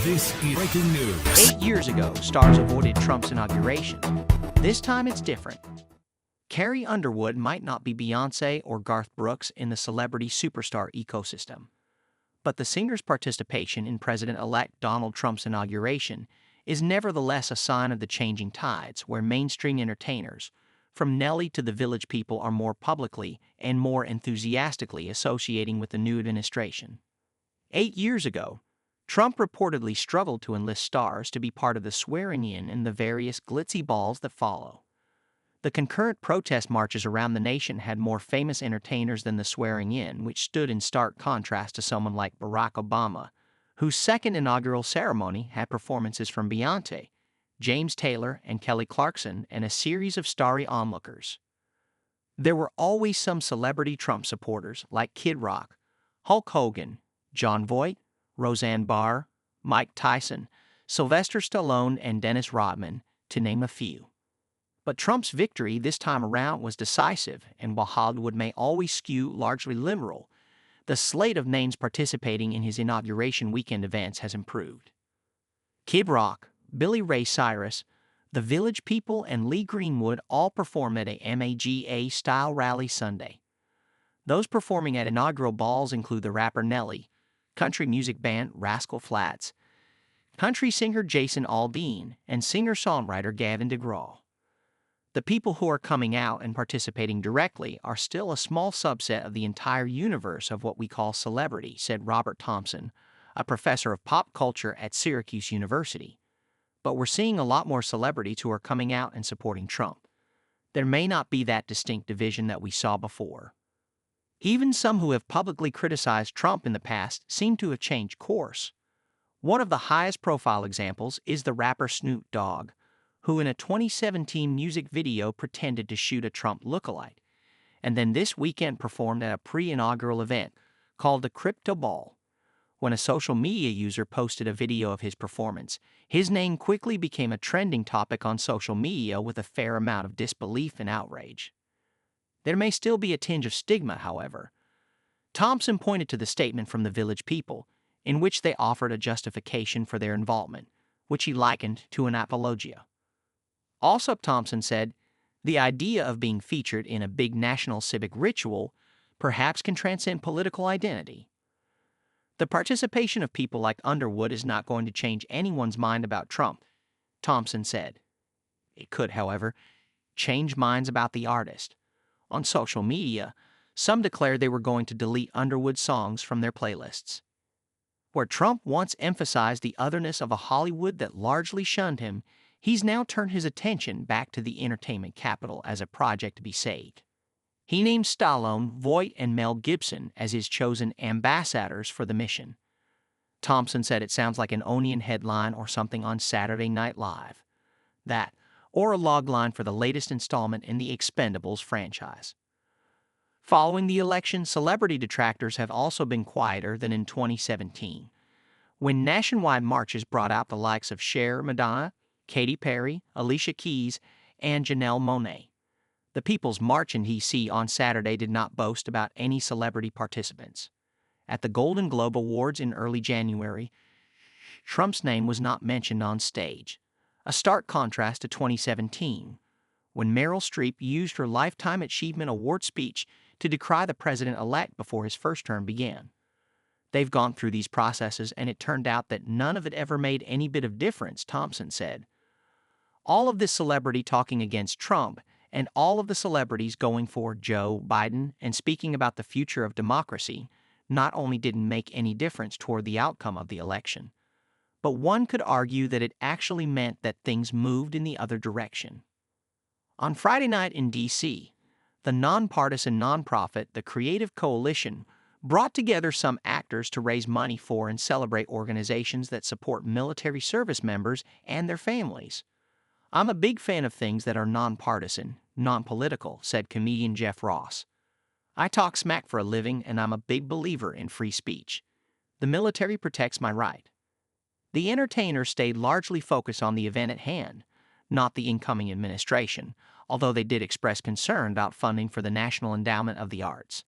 This is breaking news. 8 years ago, stars avoided Trump's inauguration. This time it's different. Carrie Underwood might not be Beyoncé or Garth Brooks in the celebrity superstar ecosystem, but the singer's participation in President-elect Donald Trump's inauguration is nevertheless a sign of the changing tides where mainstream entertainers, from Nelly to the Village People, are more publicly and more enthusiastically associating with the new administration. 8 years ago, Trump reportedly struggled to enlist stars to be part of the swearing-in and the various glitzy balls that follow. The concurrent protest marches around the nation had more famous entertainers than the swearing-in, which stood in stark contrast to someone like Barack Obama, whose second inaugural ceremony had performances from Beyoncé, James Taylor and Kelly Clarkson, and a series of starry onlookers. There were always some celebrity Trump supporters like Kid Rock, Hulk Hogan, Jon Voight, Roseanne Barr, Mike Tyson, Sylvester Stallone, and Dennis Rodman, to name a few. But Trump's victory this time around was decisive, and while Hollywood may always skew largely liberal, the slate of names participating in his inauguration weekend events has improved. Kid Rock, Billy Ray Cyrus, The Village People, and Lee Greenwood all performed at a MAGA-style rally Sunday. Those performing at inaugural balls include the rapper Nelly, country music band Rascal Flatts, country singer Jason Aldean, and singer-songwriter Gavin DeGraw. The people who are coming out and participating directly are still a small subset of the entire universe of what we call celebrity, said Robert Thompson, a professor of pop culture at Syracuse University. But we're seeing a lot more celebrities who are coming out and supporting Trump. There may not be that distinct division that we saw before. Even some who have publicly criticized Trump in the past seem to have changed course. One of the highest profile examples is the rapper Snoop Dogg, who in a 2017 music video pretended to shoot a Trump lookalike, and then this weekend performed at a pre-inaugural event called the Crypto Ball. When a social media user posted a video of his performance, his name quickly became a trending topic on social media with a fair amount of disbelief and outrage. There may still be a tinge of stigma, however. Thompson pointed to the statement from the Village People, in which they offered a justification for their involvement, which he likened to an apologia. Also, Thompson said, the idea of being featured in a big national civic ritual perhaps can transcend political identity. The participation of people like Underwood is not going to change anyone's mind about Trump, Thompson said. It could, however, change minds about the artist. On social media, some declared they were going to delete Underwood's songs from their playlists. Where Trump once emphasized the otherness of a Hollywood that largely shunned him, he's now turned his attention back to the entertainment capital as a project to be saved. He named Stallone, Voight, and Mel Gibson as his chosen ambassadors for the mission. Thompson said it sounds like an Onion headline or something on Saturday Night Live. That, or a logline for the latest installment in the Expendables franchise. Following the election, celebrity detractors have also been quieter than in 2017, when nationwide marches brought out the likes of Cher, Madonna, Katy Perry, Alicia Keys, and Janelle Monáe. The People's March in D.C. on Saturday did not boast about any celebrity participants. At the Golden Globe Awards in early January, Trump's name was not mentioned on stage, a stark contrast to 2017, when Meryl Streep used her Lifetime Achievement Award speech to decry the president-elect before his first term began. They've gone through these processes, and it turned out that none of it ever made any bit of difference, Thompson said. All of this celebrity talking against Trump, and all of the celebrities going for Joe Biden and speaking about the future of democracy, not only didn't make any difference toward the outcome of the election, but one could argue that it actually meant that things moved in the other direction. On Friday night in D.C., the nonpartisan nonprofit, the Creative Coalition, brought together some actors to raise money for and celebrate organizations that support military service members and their families. I'm a big fan of things that are nonpartisan, non-political, said comedian Jeff Ross. I talk smack for a living, and I'm a big believer in free speech. The military protects my right. The entertainers stayed largely focused on the event at hand, not the incoming administration, although they did express concern about funding for the National Endowment of the Arts.